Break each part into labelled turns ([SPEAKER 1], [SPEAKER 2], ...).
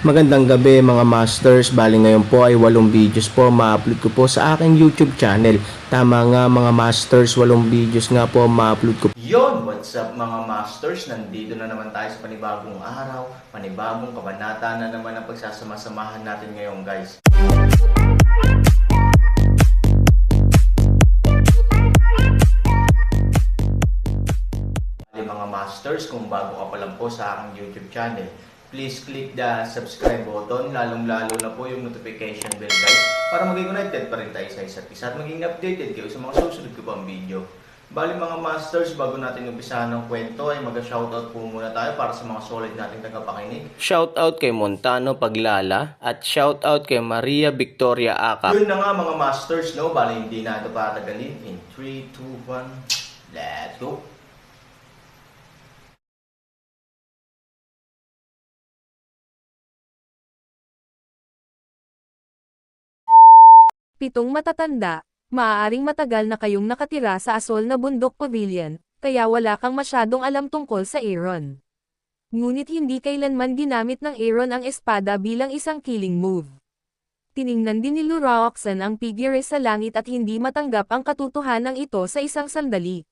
[SPEAKER 1] Magandang gabi mga masters, bali ngayon po ay 8 videos po ma-upload ko po sa aking YouTube channel. Tama nga mga masters, 8 videos nga po ma-upload ko. Yon, what's up mga masters? Nandito na naman tayo sa panibagong araw, panibagong kabanata na naman ang pagsasama-samahan natin ngayon guys. Bali mga masters, kung bago ka pa lang po sa aking YouTube channel, please click the subscribe button, lalong-lalo na po yung notification bell guys, para maging connected pa rin tayo sa isa't isa at maging updated kayo sa mga susunod ko pang video. Bali mga masters, bago natin umpisahan ng kwento ay mag-shoutout po muna tayo para sa mga solid nating tagapakinig. Shoutout kay Montano Paglala at shoutout kay Maria Victoria Aka. Yun na nga mga masters, no? Bali hindi na ito patagalin. In 3, 2, 1, let's go!
[SPEAKER 2] Pitong matatanda, maaaring matagal na kayong nakatira sa asol na bundok pavilion, kaya wala kang masyadong alam tungkol sa Aaron. Ngunit hindi kailanman ginamit ng Aaron ang espada bilang isang killing move. Tiningnan din ni Luroxan ang figure sa langit at hindi matanggap ang katotohanan ito sa isang sandali.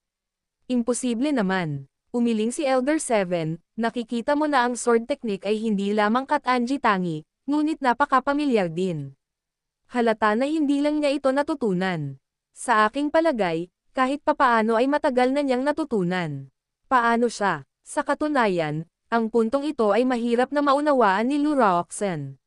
[SPEAKER 2] Imposible naman. Umiling si Elder 7, nakikita mo na ang sword technique ay hindi lamang Katanji Tangi, ngunit napakapamilyar din. Halata na hindi lang niya ito natutunan. Sa aking palagay, kahit papaano ay matagal na niyang natutunan. Paano siya? Sa katunayan, ang puntong ito ay mahirap na maunawaan ni Luroxan.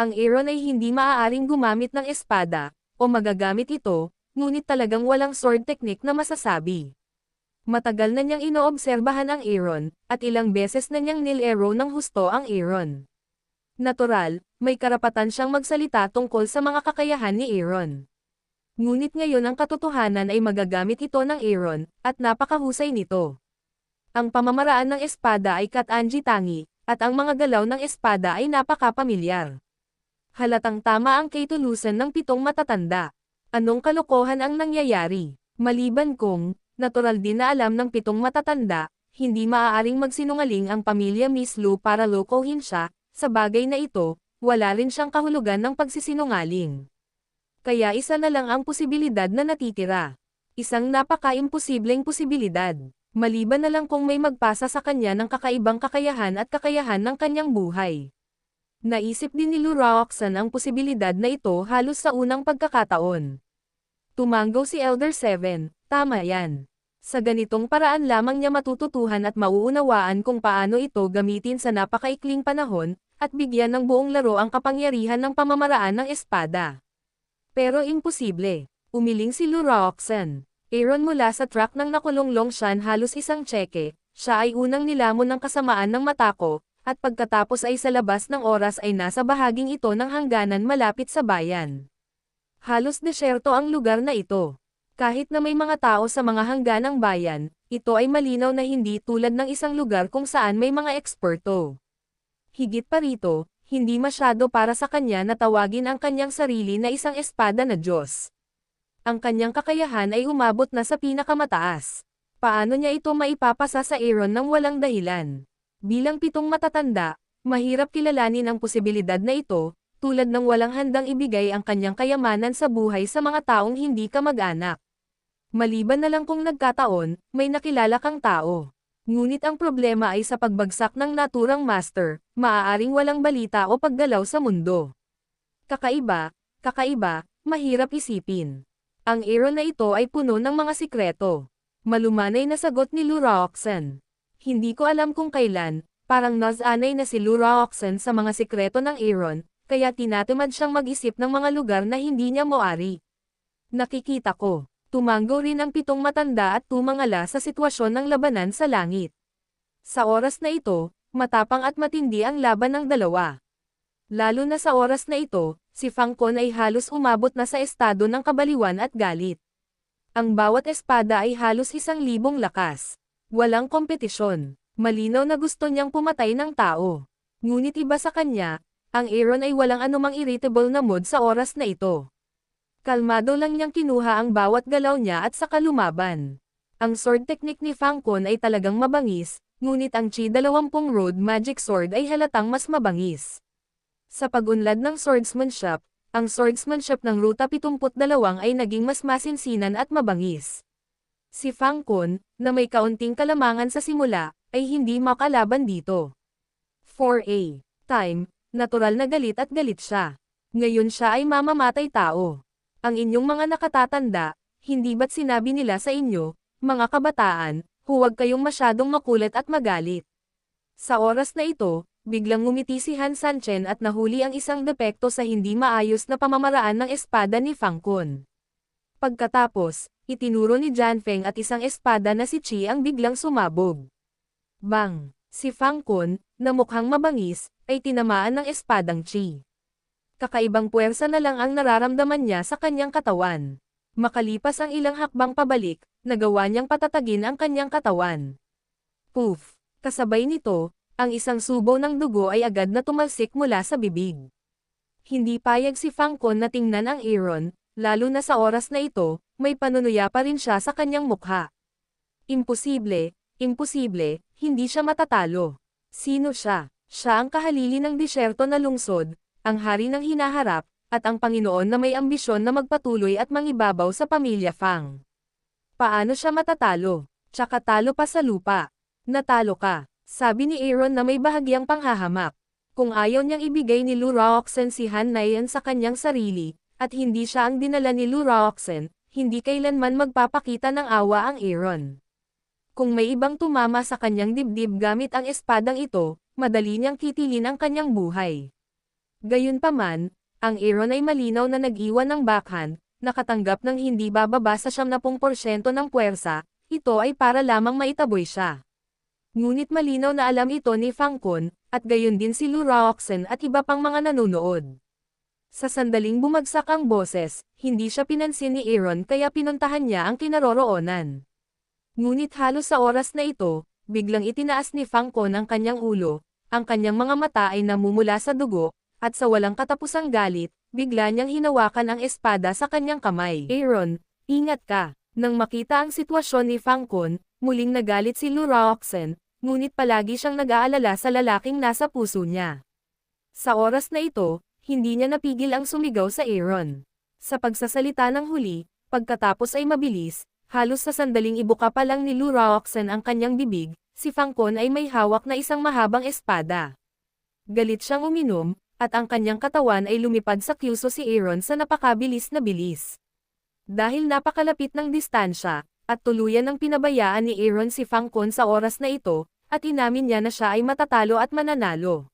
[SPEAKER 2] Ang Aaron ay hindi maaaring gumamit ng espada, o magagamit ito, ngunit talagang walang sword technique na masasabi. Matagal na niyang inoobserbahan ang Aaron, at ilang beses na niyang nilaro ng husto ang Aaron. Natural, may karapatan siyang magsalita tungkol sa mga kakayahan ni Aaron. Ngunit ngayon ang katotohanan ay magagamit ito ng Aaron, at napakahusay nito. Ang pamamaraan ng espada ay Katanji Tangi, at ang mga galaw ng espada ay napakapamilyar. Halatang tama ang kaitulusan ng pitong matatanda. Anong kalokohan ang nangyayari? Maliban kung, natural din na alam ng pitong matatanda, hindi maaaring magsinungaling ang pamilya Miss Lu para lokohin siya. Sa bagay na ito, wala rin siyang kahulugan ng pagsisinungaling. Kaya isa na lang ang posibilidad na natitira. Isang napaka-imposibleng posibilidad. Maliban na lang kung may magpasa sa kanya ng kakaibang kakayahan at kakayahan ng kanyang buhay. Naisip din ni Luroxan ang posibilidad na ito halos sa unang pagkakataon. Tumanggo si Elder 7, tama yan. Sa ganitong paraan lamang niya matututuhan at mauunawaan kung paano ito gamitin sa napakaikling panahon, at bigyan ng buong laro ang kapangyarihan ng pamamaraan ng espada. Pero imposible. Umiling si Luroxan. Aaron mula sa track ng nakulong Longshan halos isang tseke, siya ay unang nilamon ng kasamaan ng mata ko, at pagkatapos ay sa labas ng oras ay nasa bahaging ito ng hangganan malapit sa bayan. Halos desyerto ang lugar na ito. Kahit na may mga tao sa mga hangganang bayan, ito ay malinaw na hindi tulad ng isang lugar kung saan may mga eksperto. Higit pa rito, hindi masyado para sa kanya na tawagin ang kanyang sarili na isang espada na Diyos. Ang kanyang kakayahan ay umabot na sa pinakamataas. Paano niya ito maipapasa sa Aaron nang walang dahilan? Bilang pitong matatanda, mahirap kilalanin ang posibilidad na ito, tulad ng walang handang ibigay ang kanyang kayamanan sa buhay sa mga taong hindi kamag-anak. Maliban na lang kung nagkataon, may nakilala kang tao. Ngunit ang problema ay sa pagbagsak ng naturang master, maaaring walang balita o paggalaw sa mundo. Kakaiba, mahirap isipin. Ang Aaron na ito ay puno ng mga sikreto. Malumanay na sagot ni Luroxan. Hindi ko alam kung kailan, parang nasanay na si Luroxan sa mga sikreto ng Aaron, kaya tinatamad siyang mag-isip ng mga lugar na hindi niya moari. Nakikita ko. Tumanggo rin ang pitong matanda at tumangala sa sitwasyon ng labanan sa langit. Sa oras na ito, matapang at matindi ang laban ng dalawa. Lalo na sa oras na ito, si Fang Con ay halos umabot na sa estado ng kabaliwan at galit. Ang bawat espada ay halos 1,000 lakas. Walang kompetisyon. Malinaw na gusto niyang pumatay ng tao. Ngunit iba sa kanya, ang Aaron ay walang anumang irritable na mood sa oras na ito. Kalmado lang niyang kinuha ang bawat galaw niya at saka lumaban. Ang sword technique ni Fang Con ay talagang mabangis, ngunit ang Chi 20 Road Magic Sword ay halatang mas mabangis. Sa pag-unlad ng swordsmanship, ang swordsmanship ng Ruta 72 ay naging mas masinsinan at mabangis. Si Fang Kun, na may kaunting kalamangan sa simula, ay hindi makalaban dito. 4A. Time, natural na galit at galit siya. Ngayon siya ay mamamatay tao. Ang inyong mga nakatatanda, hindi ba't sinabi nila sa inyo, mga kabataan, huwag kayong masyadong makulit at magalit. Sa oras na ito, biglang ngumiti si Han Sanchen at nahuli ang isang depekto sa hindi maayos na pamamaraan ng espada ni Fang Kun. Pagkatapos, itinuro ni Jianfeng at isang espada na si Qi ang biglang sumabog. Bang! Si Fang Kun, na mukhang mabangis, ay tinamaan ng espadang Qi. Kakaibang puwersa na lang ang nararamdaman niya sa kanyang katawan. Makalipas ang ilang hakbang pabalik, nagawa niyang patatagin ang kanyang katawan. Poof! Kasabay nito, ang isang subo ng dugo ay agad na tumalsik mula sa bibig. Hindi payag si Fang Kun na tingnan ang Aaron, lalo na sa oras na ito, may panunuya pa rin siya sa kanyang mukha. Imposible, imposible, hindi siya matatalo. Sino siya? Siya ang kahalili ng disyerto na lungsod, ang hari ng hinaharap, at ang Panginoon na may ambisyon na magpatuloy at mangibabaw sa pamilya Fang. Paano siya matatalo? Tsaka talo pa sa lupa. Natalo ka, sabi ni Aaron na may bahagyang panghahamak. Kung ayaw niyang ibigay ni Lu Raoxen si Han Nayan sa kanyang sarili, at hindi siya ang dinala ni Lu Raoxen, hindi kailanman magpapakita ng awa ang Aaron. Kung may ibang tumama sa kanyang dibdib gamit ang espadang ito, madali niyang kitilin ang kanyang buhay. Gayunpaman, ang Aaron ay malinaw na nag-iwan ng backhand, nakatanggap ng hindi bababa sa 70% ng puwersa, ito ay para lamang maitaboy siya. Ngunit malinaw na alam ito ni Fang Kun, at gayon din si Lu Raoxen at iba pang mga nanonood. Sa sandaling bumagsak ang boses, hindi siya pinansin ni Aaron kaya pinuntahan niya ang kinaroroonan. Ngunit halos sa oras na ito, biglang itinaas ni Fang Kun ang kanyang ulo, ang kanyang mga mata ay namumula sa dugo, at sa walang katapusang galit, bigla niyang hinawakan ang espada sa kanyang kamay. Aaron, ingat ka! Nang makita ang sitwasyon ni Fang Kun, muling nagalit si Lu Raoxen, ngunit palagi siyang nag-aalala sa lalaking nasa puso niya. Sa oras na ito, hindi niya napigil ang sumigaw sa Aaron. Sa pagsasalita ng huli, pagkatapos ay mabilis, halos sa sandaling ibuka pa lang ni Lu Raoxen ang kanyang bibig, si Fang Kun ay may hawak na isang mahabang espada. Galit siyang uminom, at ang kanyang katawan ay lumipad sa kyuso si Aaron sa napakabilis na bilis. Dahil napakalapit ng distansya, at tuluyan ng pinabayaan ni Aaron si Fang Kun sa oras na ito, at inamin niya na siya ay matatalo at mananalo.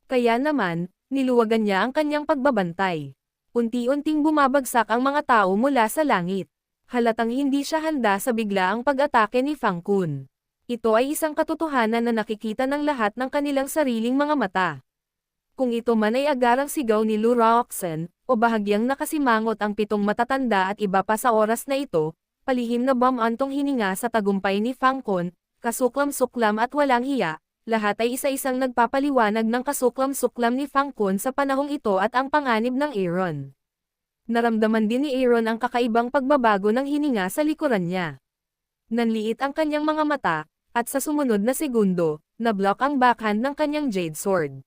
[SPEAKER 2] Kaya naman, niluwagan niya ang kanyang pagbabantay. Unti-unting bumabagsak ang mga tao mula sa langit. Halatang hindi siya handa sa biglaang pag-atake ni Fang Kun. Ito ay isang katotohanan na nakikita ng lahat ng kanilang sariling mga mata. Kung ito man ay agarang sigaw ni Lu Raoxen, o bahagyang nakasimangot ang 7 matatanda at iba pa sa oras na ito, palihim na bumantong hininga sa tagumpay ni Fang Kun, kasuklam-suklam at walang hiya, lahat ay isa-isang nagpapaliwanag ng kasuklam-suklam ni Fang Kun sa panahong ito at ang panganib ng Aaron. Naramdaman din ni Aaron ang kakaibang pagbabago ng hininga sa likuran niya. Nanliit ang kanyang mga mata, at sa sumunod na segundo, nablock ang backhand ng kanyang jade sword.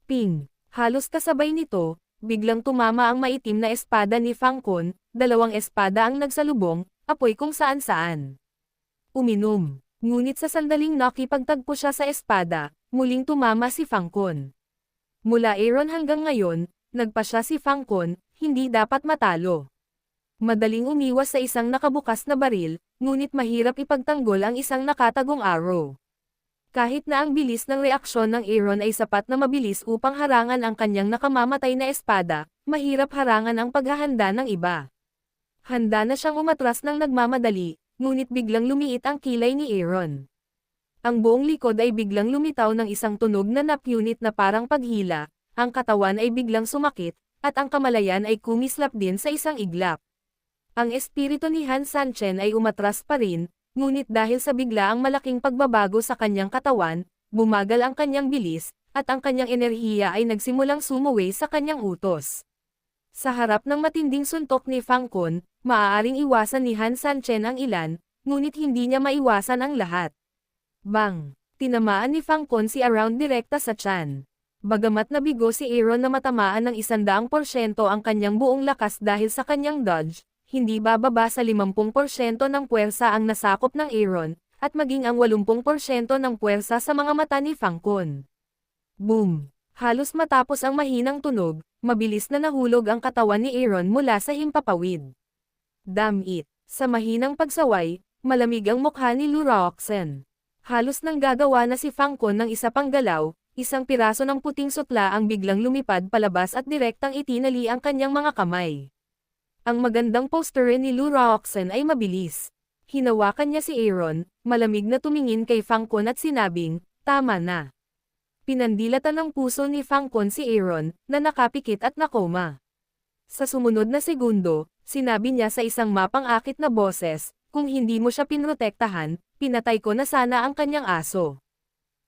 [SPEAKER 2] Ping! Halos kasabay nito, biglang tumama ang maitim na espada ni Fang Kun, 2 espada ang nagsalubong, apoy kung saan-saan. Uminom. Ngunit sa sandaling nakipagtagpo siya sa espada, muling tumama si Fang Kun. Mula Aaron hanggang ngayon, nagpasya si Fang Kun, hindi dapat matalo. Madaling umiwas sa isang nakabukas na baril, ngunit mahirap ipagtanggol ang isang nakatagong arrow. Kahit na ang bilis ng reaksyon ng Aaron ay sapat na mabilis upang harangan ang kanyang nakamamatay na espada, mahirap harangan ang paghahanda ng iba. Handa na siyang umatras ng nagmamadali, ngunit biglang lumiit ang kilay ni Aaron. Ang buong likod ay biglang lumitaw ng isang tunog na napunit na parang paghila, ang katawan ay biglang sumakit, at ang kamalayan ay kumislap din sa isang iglap. Ang espiritu ni Han Sanchen ay umatras pa rin, ngunit dahil sa biglaang malaking pagbabago sa kanyang katawan, bumagal ang kanyang bilis, at ang kanyang enerhiya ay nagsimulang sumuwi sa kanyang utos. Sa harap ng matinding suntok ni Fang Kun, maaaring iwasan ni Han Sanchen ang ilan, ngunit hindi niya maiwasan ang lahat. Bang! Tinamaan ni Fang Kun si Around direkta sa tiyan. Bagamat nabigo si Aaron na matamaan ng 100% ang kanyang buong lakas dahil sa kanyang dodge, hindi bababa sa 50% ng puwersa ang nasakop ng Aaron, at maging ang 80% ng puwersa sa mga mata ni Fangkon. Boom! Halos matapos ang mahinang tunog, mabilis na nahulog ang katawan ni Aaron mula sa himpapawid. Damn it! Sa mahinang pagsaway, malamig ang mukha ni Lu Roxen. Halos nang gagawa na si Fangkon ng isa pang galaw, isang piraso ng puting sutla ang biglang lumipad palabas at direktang itinali ang kanyang mga kamay. Ang magandang posture ni Lu Roxen ay mabilis. Hinawakan niya si Aaron, malamig na tumingin kay Fangkon at sinabing, "Tama na." Pinandilatan ng puso ni Fangkon si Aaron, na nakapikit at nakoma. Sa sumunod na segundo, sinabi niya sa isang mapang-akit na boses, "Kung hindi mo siya pinrotektahan, pinatay ko na sana ang kanyang aso."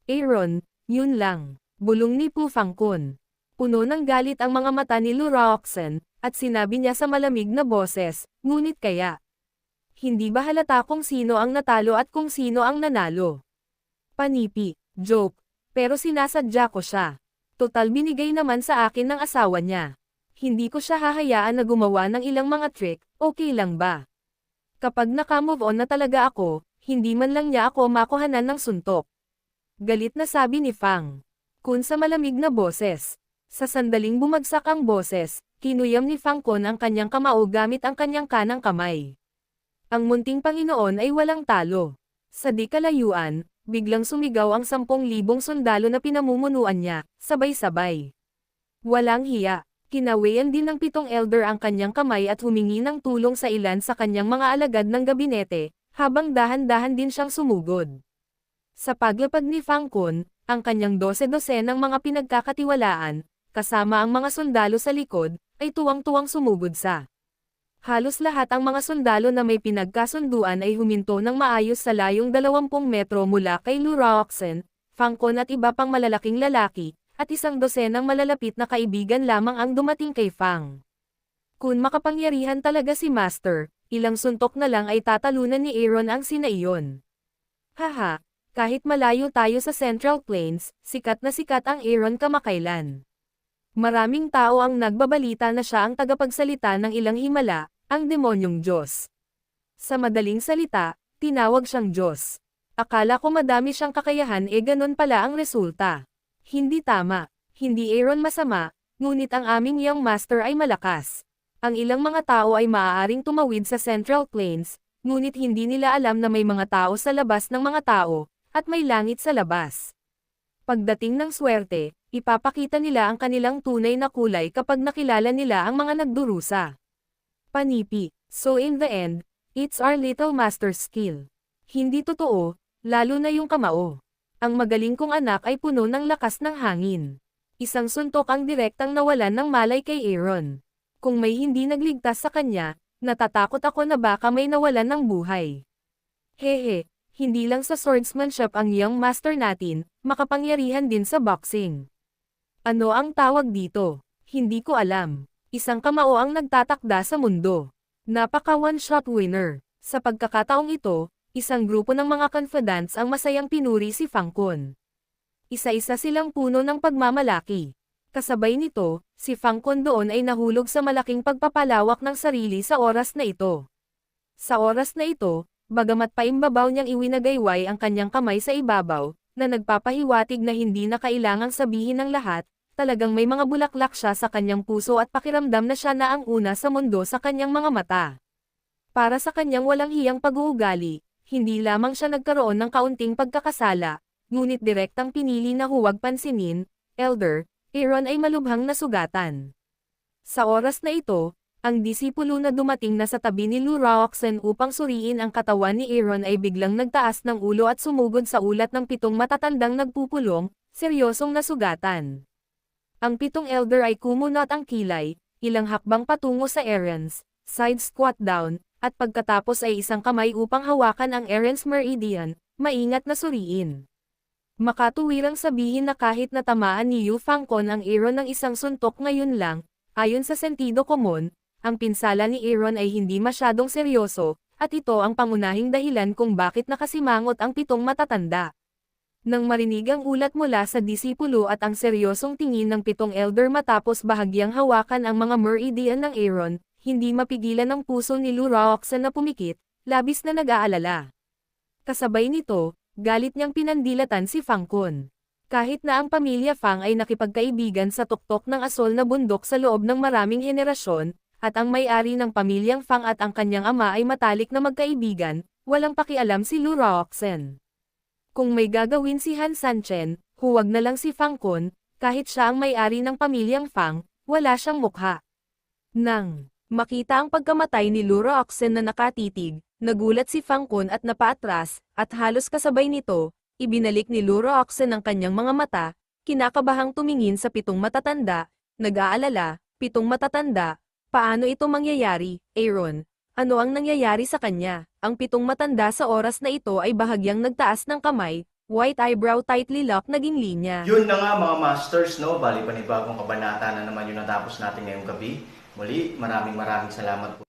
[SPEAKER 2] "Aaron, yun lang," bulong ni Pu Fangkon. Puno ng galit ang mga mata ni Lu Roxen, at sinabi niya sa malamig na boses, "Ngunit kaya? Hindi ba halata kung sino ang natalo at kung sino ang nanalo?" "Panipi, joke. Pero sinasadya ko siya. Total binigay naman sa akin ng asawa niya. Hindi ko siya hahayaan na gumawa ng ilang mga trick, okay lang ba? Kapag naka-move on na talaga ako, hindi man lang niya ako makuhanan ng suntok." Galit na sabi ni Fang Kun sa malamig na boses. Sa sandaling bumagsak ang boses, kinuyam ni Fangkon ang kanyang kamao gamit ang kanyang kanang kamay. Ang munting Panginoon ay walang talo. Sa di kalayuan, biglang sumigaw ang 10,000 sundalo na pinamumunuan niya, sabay-sabay. Walang hiya. Kinawayan din ng 7 elder ang kanyang kamay at humingi ng tulong sa ilan sa kanyang mga alagad ng gabinete, habang dahan-dahan din siyang sumugod. Sa paglapag ni Fangkon, ang kanyang 12 ng mga pinagkakatiwalaan, kasama ang mga sundalo sa likod, ay tuwang-tuwang sumugod sa. Halos lahat ang mga sundalo na may pinagkasunduan ay huminto ng maayos sa layong 20 metro mula kay Lu Roxen, Fangkon at iba pang malalaking lalaki, at 12 ng malalapit na kaibigan lamang ang dumating kay Fang. Kung makapangyarihan talaga si Master, ilang suntok na lang ay tatalunan ni Aaron ang sinaiyon. Haha, kahit malayo tayo sa Central Plains, sikat na sikat ang Aaron kamakailan. Maraming tao ang nagbabalita na siya ang tagapagsalita ng ilang himala, ang demonyong Diyos. Sa madaling salita, tinawag siyang Diyos. Akala ko madami siyang kakayahan ganon pala ang resulta. Hindi tama, hindi Aaron masama, ngunit ang aming young master ay malakas. Ang ilang mga tao ay maaaring tumawid sa Central Plains, ngunit hindi nila alam na may mga tao sa labas ng mga tao, at may langit sa labas. Pagdating ng swerte, ipapakita nila ang kanilang tunay na kulay kapag nakilala nila ang mga nagdurusa. Panipi, so in the end, it's our little master's skill. Hindi totoo, lalo na yung kamao. Ang magaling kong anak ay puno ng lakas ng hangin. Isang suntok ang direktang nawalan ng malay kay Aaron. Kung may hindi nagligtas sa kanya, natatakot ako na baka may nawalan ng buhay. Hehe, hindi lang sa swordsmanship ang young master natin, makapangyarihan din sa boxing. Ano ang tawag dito? Hindi ko alam. Isang kamao ang nagtatakda sa mundo. Napaka one-shot winner. Sa pagkakataong ito, isang grupo ng mga confidants ang masayang pinuri si Fangkon. Isa-isa silang puno ng pagmamalaki. Kasabay nito, si Fangkon doon ay nahulog sa malaking pagpapalawak ng sarili sa oras na ito. Sa oras na ito, bagamat paimbabaw niyang iwinagayway ang kanyang kamay sa ibabaw, na nagpapahiwatig na hindi na kailangang sabihin ng lahat, talagang may mga bulaklak siya sa kanyang puso at pakiramdam na siya na ang una sa mundo sa kanyang mga mata. Para sa kanyang walang hiyang pag-uugali, hindi lamang siya nagkaroon ng kaunting pagkakasala, ngunit direktang pinili na huwag pansinin, Elder, Aaron ay malubhang nasugatan. Sa oras na ito, ang disipulo na dumating na sa tabi ni Lu Roxen upang suriin ang katawan ni Aaron ay biglang nagtaas ng ulo at sumugod sa ulat ng 7 matatandang nagpupulong, seryosong nasugatan. Ang 7 elder ay kumunot ang kilay, ilang hakbang patungo sa Aaron's side squat down, at pagkatapos ay isang kamay upang hawakan ang Aaron's meridian, maingat na suriin. Makatuwirang sabihin na kahit natamaan ni Yu Fangkon ang Aaron ng isang suntok ngayon lang, ayon sa sentido komon, ang pinsala ni Aaron ay hindi masyadong seryoso, at ito ang pangunahing dahilan kung bakit nakasimangot ang 7 matatanda. Nang marinig ang ulat mula sa disipulo at ang seryosong tingin ng 7 elder matapos bahagyang hawakan ang mga meridian ng Aaron, hindi mapigilan ang puso ni Luroxen na pumikit, labis na nag-aalala. Kasabay nito, galit niyang pinandilatan si Fang Kun. Kahit na ang pamilya Fang ay nakipagkaibigan sa tuktok ng asol na bundok sa loob ng maraming henerasyon, at ang may-ari ng pamilyang Fang at ang kanyang ama ay matalik na magkaibigan, walang pakialam si Luroxen. Kung may gagawin si Han Sanchen, huwag na lang si Fang Kun, kahit siya ang may-ari ng pamilyang Fang, wala siyang mukha. Nang makita ang pagkamatay ni Luroxen na nakatitig, nagulat si Fang Kun at napaatras, at halos kasabay nito, ibinalik ni Luroxen ang kanyang mga mata, kinakabahang tumingin sa 7 matatanda, nag-aalala, 7 matatanda, paano ito mangyayari, Aaron? Ano ang nangyayari sa kanya? Ang 7 matanda sa oras na ito ay bahagyang nagtaas ng kamay, white eyebrow tightly locked naging linya.
[SPEAKER 1] Yun na nga mga masters, no? Bali panibagong kabanata na naman yung natapos natin ngayong gabi. Muli, maraming salamat po.